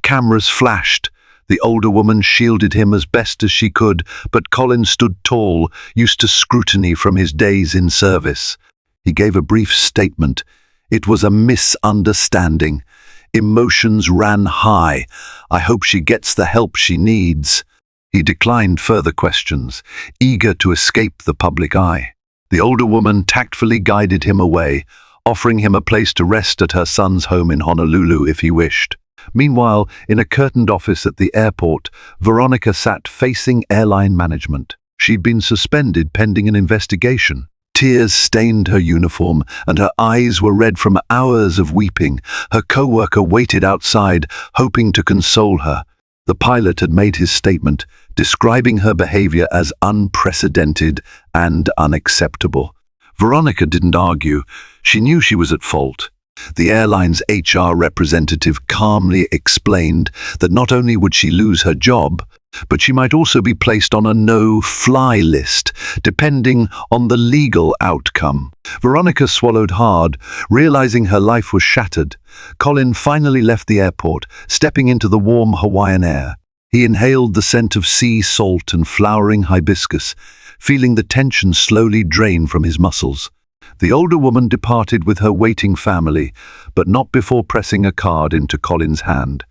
[SPEAKER 1] Cameras flashed. The older woman shielded him as best as she could, but Colin stood tall, used to scrutiny from his days in service. He gave a brief statement. "It was a misunderstanding. Emotions ran high. I hope she gets the help she needs." He declined further questions, eager to escape the public eye. The older woman tactfully guided him away, offering him a place to rest at her son's home in Honolulu if he wished. Meanwhile, in a curtained office at the airport, Veronica sat facing airline management. She'd been suspended pending an investigation. Tears stained her uniform, and her eyes were red from hours of weeping. Her co-worker waited outside, hoping to console her. The pilot had made his statement, describing her behavior as unprecedented and unacceptable. Veronica didn't argue. She knew she was at fault. The airline's HR representative calmly explained that not only would she lose her job, but she might also be placed on a no-fly list, depending on the legal outcome. Veronica swallowed hard, realizing her life was shattered. Colin finally left the airport, stepping into the warm Hawaiian air. He inhaled the scent of sea salt and flowering hibiscus, feeling the tension slowly drain from his muscles. The older woman departed with her waiting family, but not before pressing a card into Colin's hand.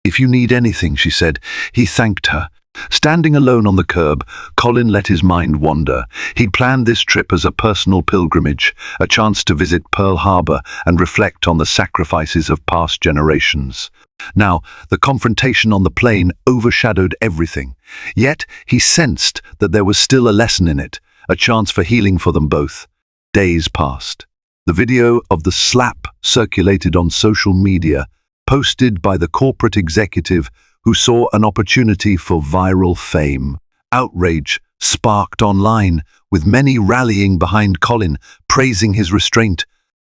[SPEAKER 1] "If you need anything," she said. He thanked her. Standing alone on the curb, Colin let his mind wander. He'd planned this trip as a personal pilgrimage, a chance to visit Pearl Harbor and reflect on the sacrifices of past generations. Now, the confrontation on the plane overshadowed everything. Yet, he sensed that there was still a lesson in it, a chance for healing for them both. Days passed. The video of the slap circulated on social media, posted by the corporate executive who saw an opportunity for viral fame. Outrage sparked online, with many rallying behind Colin, praising his restraint.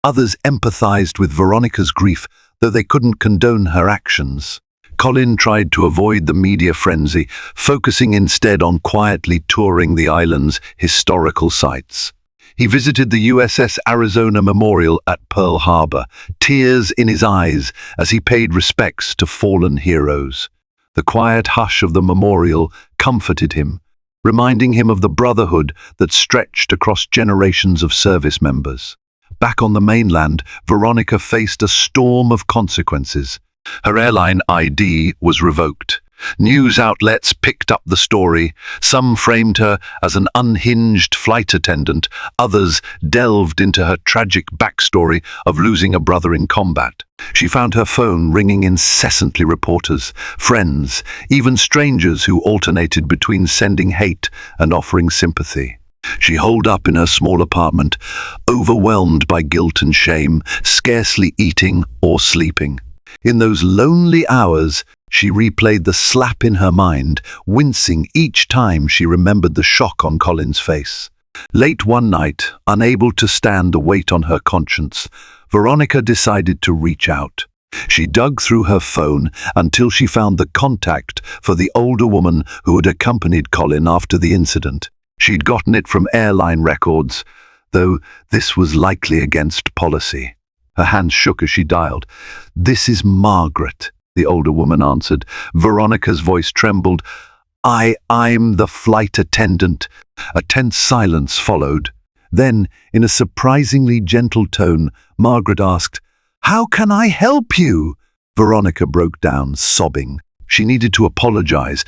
[SPEAKER 1] Others empathized with Veronica's grief, though they couldn't condone her actions. Colin tried to avoid the media frenzy, focusing instead on quietly touring the island's historical sites. He visited the USS Arizona Memorial at Pearl Harbor, tears in his eyes as he paid respects to fallen heroes. The quiet hush of the memorial comforted him, reminding him of the brotherhood that stretched across generations of service members. Back on the mainland, Veronica faced a storm of consequences. Her airline ID was revoked. News outlets picked up the story. Some framed her as an unhinged flight attendant. Others delved into her tragic backstory of losing a brother in combat. She found her phone ringing incessantly, reporters, friends, even strangers who alternated between sending hate and offering sympathy. She holed up in her small apartment, overwhelmed by guilt and shame, scarcely eating or sleeping. In those lonely hours, she replayed the slap in her mind, wincing each time she remembered the shock on Colin's face. Late one night, unable to stand the weight on her conscience, Veronica decided to reach out. She dug through her phone until she found the contact for the older woman who had accompanied Colin after the incident. She'd gotten it from airline records, though this was likely against policy. Her hands shook as she dialed. "This is Margaret," the older woman answered. Veronica's voice trembled. I'm the flight attendant." A tense silence followed. Then, in a surprisingly gentle tone, Margaret asked, "How can I help you?" Veronica broke down, sobbing. She needed to apologize,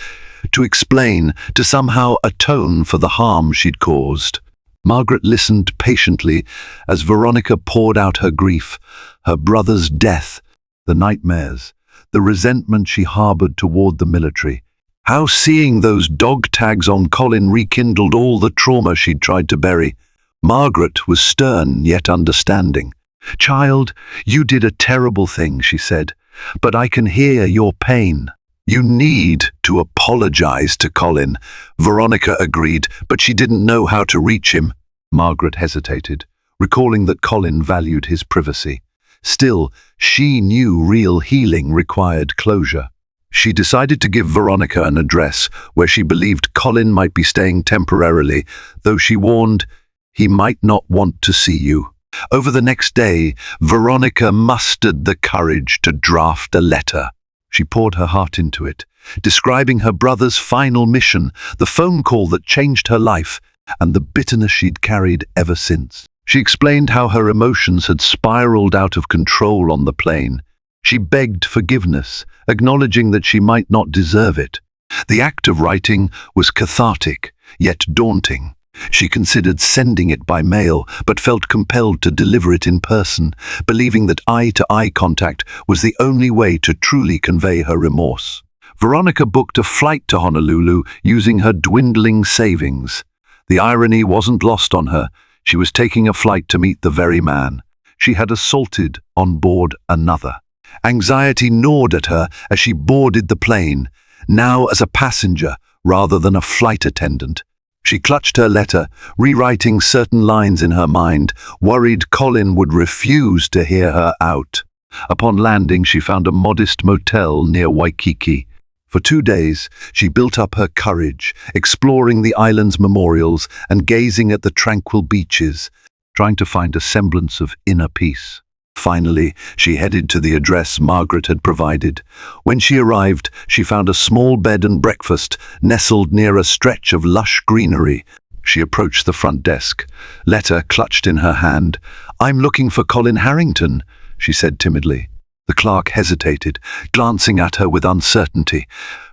[SPEAKER 1] to explain, to somehow atone for the harm she'd caused. Margaret listened patiently as Veronica poured out her grief, her brother's death, the nightmares, the resentment she harbored toward the military. How seeing those dog tags on Colin rekindled all the trauma she'd tried to bury. Margaret was stern yet understanding. "Child, you did a terrible thing," she said, "but I can hear your pain. You need to apologize to Colin." Veronica agreed, but she didn't know how to reach him. Margaret hesitated, recalling that Colin valued his privacy. Still, she knew real healing required closure. She decided to give Veronica an address where she believed Colin might be staying temporarily, though she warned, "He might not want to see you." Over the next day, Veronica mustered the courage to draft a letter. She poured her heart into it, describing her brother's final mission, the phone call that changed her life, and the bitterness she'd carried ever since. She explained how her emotions had spiraled out of control on the plane. She begged forgiveness, acknowledging that she might not deserve it. The act of writing was cathartic, yet daunting. She considered sending it by mail, but felt compelled to deliver it in person, believing that eye-to-eye contact was the only way to truly convey her remorse. Veronica booked a flight to Honolulu using her dwindling savings. The irony wasn't lost on her. She was taking a flight to meet the very man she had assaulted on board another. Anxiety gnawed at her as she boarded the plane, now as a passenger rather than a flight attendant. She clutched her letter, rewriting certain lines in her mind, worried Colin would refuse to hear her out. Upon landing, she found a modest motel near Waikiki. For 2 days, she built up her courage, exploring the island's memorials and gazing at the tranquil beaches, trying to find a semblance of inner peace. Finally, she headed to the address Margaret had provided. When she arrived, she found a small bed and breakfast nestled near a stretch of lush greenery. She approached the front desk, letter clutched in her hand. "I'm looking for Colin Harrington," she said timidly. The clerk hesitated, glancing at her with uncertainty.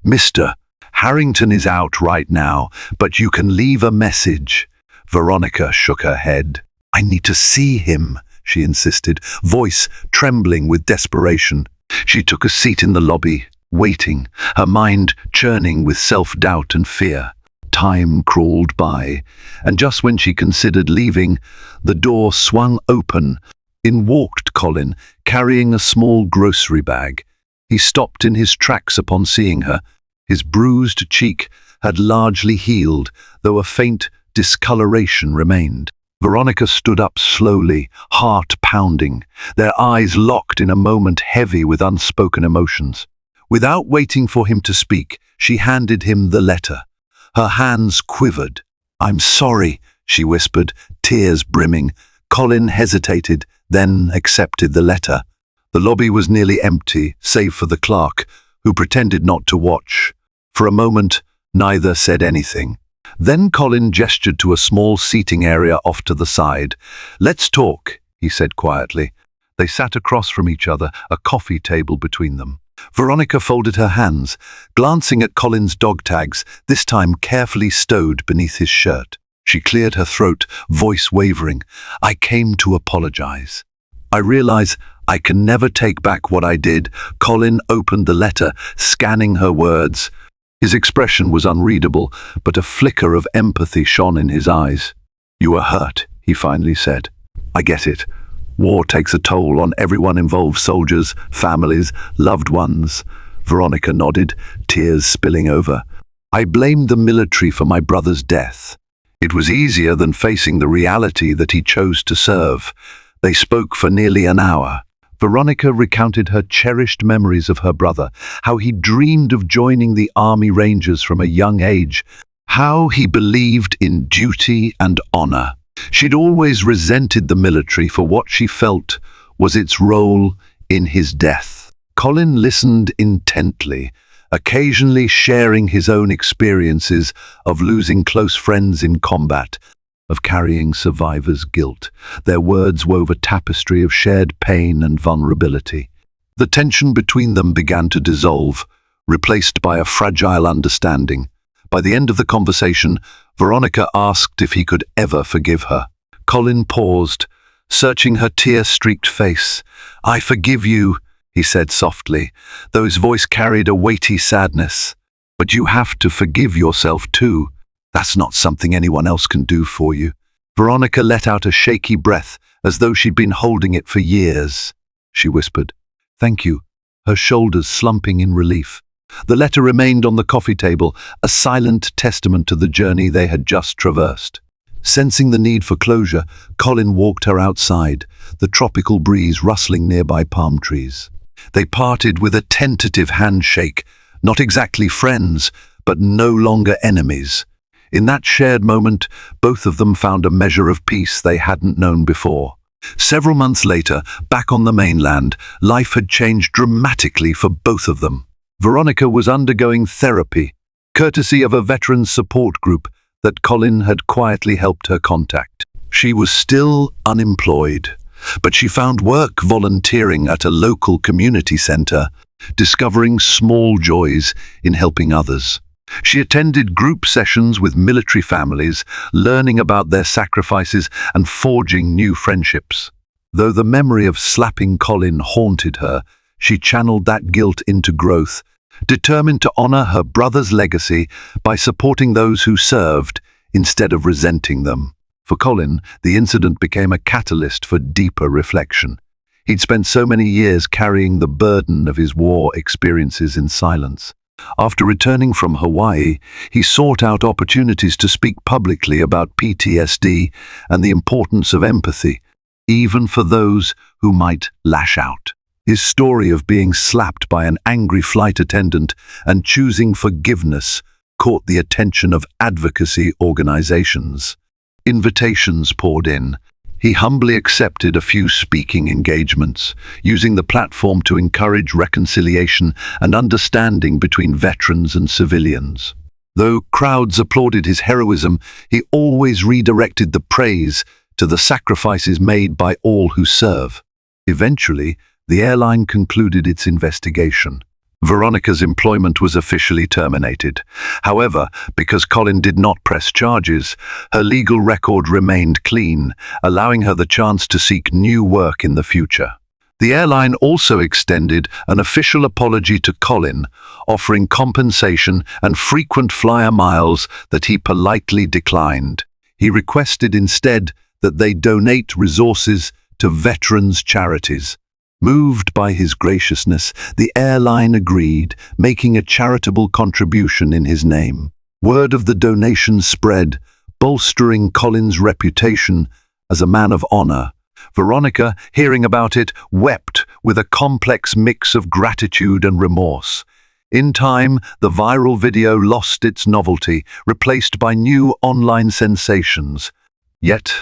[SPEAKER 1] "Mr. Harrington is out right now, but you can leave a message." Veronica shook her head. "I need to see him," she insisted, voice trembling with desperation. She took a seat in the lobby, waiting, her mind churning with self-doubt and fear. Time crawled by, and just when she considered leaving, the door swung open. In walked Colin, carrying a small grocery bag. He stopped in his tracks upon seeing her. His bruised cheek had largely healed, though a faint discoloration remained. Veronica stood up slowly, heart pounding, their eyes locked in a moment heavy with unspoken emotions. Without waiting for him to speak, she handed him the letter. Her hands quivered. "I'm sorry," she whispered, tears brimming. Colin hesitated, then accepted the letter. The lobby was nearly empty, save for the clerk, who pretended not to watch. For a moment, neither said anything. Then Colin gestured to a small seating area off to the side. "Let's talk," he said quietly. They sat across from each other, a coffee table between them. Veronica folded her hands, glancing at Colin's dog tags, this time carefully stowed beneath his shirt. She cleared her throat, voice wavering. "I came to apologize. I realize I can never take back what I did." Colin opened the letter, scanning her words. His expression was unreadable, but a flicker of empathy shone in his eyes. "You are hurt," he finally said. "I get it. War takes a toll on everyone involved, soldiers, families, loved ones." Veronica nodded, tears spilling over. "I blamed the military for my brother's death. It was easier than facing the reality that he chose to serve." They spoke for nearly an hour. Veronica recounted her cherished memories of her brother, how he dreamed of joining the Army Rangers from a young age, how he believed in duty and honor. She'd always resented the military for what she felt was its role in his death. Colin listened intently, occasionally sharing his own experiences of losing close friends in combat, of carrying survivors' guilt. Their words wove a tapestry of shared pain and vulnerability. The tension between them began to dissolve, replaced by a fragile understanding. By the end of the conversation, Veronica asked if he could ever forgive her. Colin paused, searching her tear-streaked face. "I forgive you," he said softly, though his voice carried a weighty sadness. "But you have to forgive yourself too. That's not something anyone else can do for you." Veronica let out a shaky breath, as though she'd been holding it for years. She whispered, "Thank you," her shoulders slumping in relief. The letter remained on the coffee table, a silent testament to the journey they had just traversed. Sensing the need for closure, Colin walked her outside, the tropical breeze rustling nearby palm trees. They parted with a tentative handshake, not exactly friends, but no longer enemies. In that shared moment, both of them found a measure of peace they hadn't known before. Several months later, back on the mainland, life had changed dramatically for both of them. Veronica was undergoing therapy, courtesy of a veterans support group that Colin had quietly helped her contact. She was still unemployed, but she found work volunteering at a local community center, discovering small joys in helping others. She attended group sessions with military families, learning about their sacrifices and forging new friendships. Though the memory of slapping Colin haunted her, she channeled that guilt into growth. determined to honor her brother's legacy by supporting those who served instead of resenting them. For Colin, the incident became a catalyst for deeper reflection. He'd spent so many years carrying the burden of his war experiences in silence. After returning from Hawaii, he sought out opportunities to speak publicly about PTSD and the importance of empathy, even for those who might lash out. His story of being slapped by an angry flight attendant and choosing forgiveness caught the attention of advocacy organizations. Invitations poured in. He humbly accepted a few speaking engagements, using the platform to encourage reconciliation and understanding between veterans and civilians. Though crowds applauded his heroism, he always redirected the praise to the sacrifices made by all who serve. Eventually, the airline concluded its investigation. Veronica's employment was officially terminated. However, because Colin did not press charges, her legal record remained clean, allowing her the chance to seek new work in the future. The airline also extended an official apology to Colin, offering compensation and frequent flyer miles that he politely declined. He requested instead that they donate resources to veterans' charities. Moved by his graciousness, the airline agreed, making a charitable contribution in his name. Word of the donation spread, bolstering Colin's reputation as a man of honor. Veronica, hearing about it, wept with a complex mix of gratitude and remorse. In time, the viral video lost its novelty, replaced by new online sensations. Yet,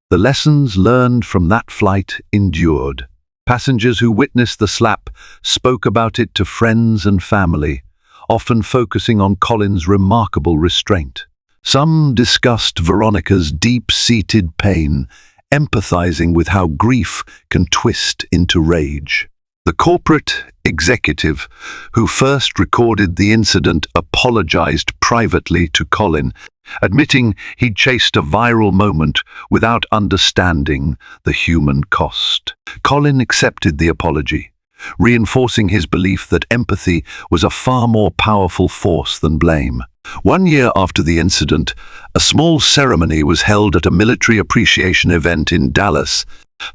[SPEAKER 1] the lessons learned from that flight endured. Passengers who witnessed the slap spoke about it to friends and family, often focusing on Colin's remarkable restraint. Some discussed Veronica's deep-seated pain, empathizing with how grief can twist into rage. The corporate executive who first recorded the incident apologized privately to Colin, admitting he'd chased a viral moment without understanding the human cost. Colin accepted the apology, reinforcing his belief that empathy was a far more powerful force than blame. 1 year after the incident, a small ceremony was held at a military appreciation event in Dallas,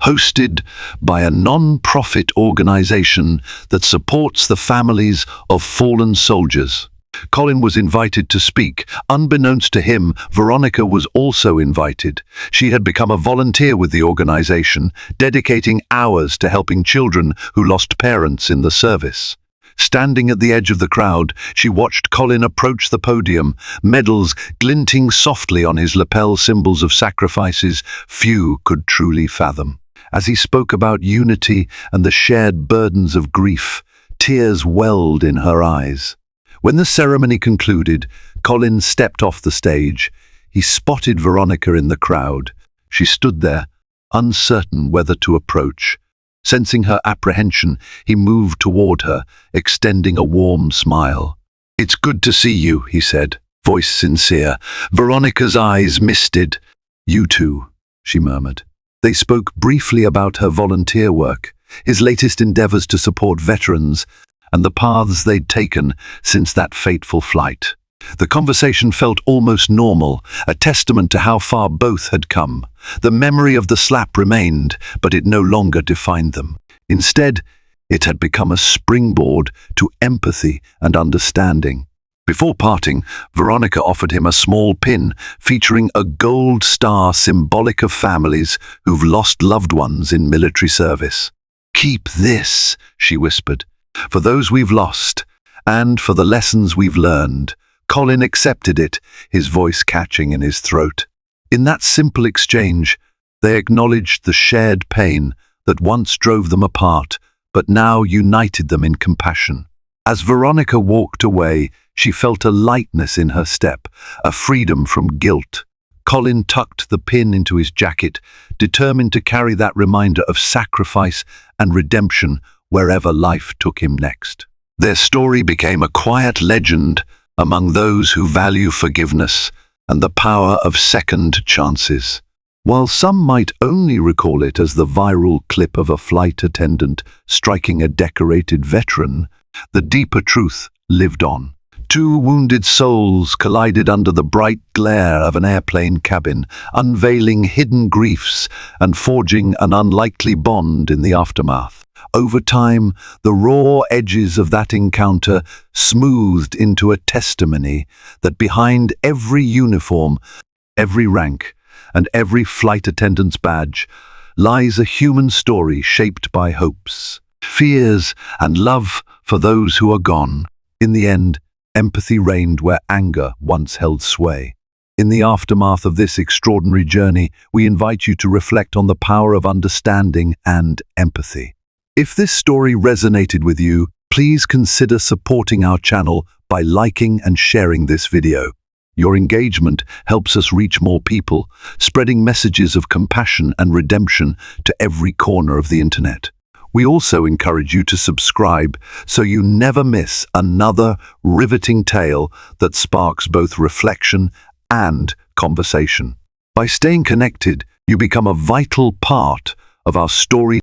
[SPEAKER 1] hosted by a non-profit organization that supports the families of fallen soldiers. Colin was invited to speak. Unbeknownst to him, Veronica was also invited. She had become a volunteer with the organization, dedicating hours to helping children who lost parents in the service. Standing at the edge of the crowd, she watched Colin approach the podium, medals glinting softly on his lapel, symbols of sacrifices few could truly fathom. As he spoke about unity and the shared burdens of grief, tears welled in her eyes. When the ceremony concluded, Colin stepped off the stage. He spotted Veronica in the crowd. She stood there, uncertain whether to approach. Sensing her apprehension, he moved toward her, extending a warm smile. "It's good to see you," he said, voice sincere. Veronica's eyes misted. "You too," she murmured. They spoke briefly about her volunteer work, his latest endeavors to support veterans, and the paths they'd taken since that fateful flight. The conversation felt almost normal, a testament to how far both had come. The memory of the slap remained, but it no longer defined them. Instead, it had become a springboard to empathy and understanding. Before parting, Veronica offered him a small pin featuring a gold star symbolic of families who've lost loved ones in military service. "Keep this," she whispered, "for those we've lost, and for the lessons we've learned." Colin accepted it, his voice catching in his throat. In that simple exchange, they acknowledged the shared pain that once drove them apart, but now united them in compassion. As Veronica walked away, she felt a lightness in her step, a freedom from guilt. Colin tucked the pin into his jacket, determined to carry that reminder of sacrifice and redemption wherever life took him next. Their story became a quiet legend among those who value forgiveness and the power of second chances. While some might only recall it as the viral clip of a flight attendant striking a decorated veteran, the deeper truth lived on. Two wounded souls collided under the bright glare of an airplane cabin, unveiling hidden griefs and forging an unlikely bond in the aftermath. Over time, the raw edges of that encounter smoothed into a testimony that behind every uniform, every rank, and every flight attendant's badge lies a human story shaped by hopes, fears, and love for those who are gone. In the end, empathy reigned where anger once held sway. In the aftermath of this extraordinary journey, we invite you to reflect on the power of understanding and empathy. If this story resonated with you, please consider supporting our channel by liking and sharing this video. Your engagement helps us reach more people, spreading messages of compassion and redemption to every corner of the internet. We also encourage you to subscribe so you never miss another riveting tale that sparks both reflection and conversation. By staying connected, you become a vital part of our story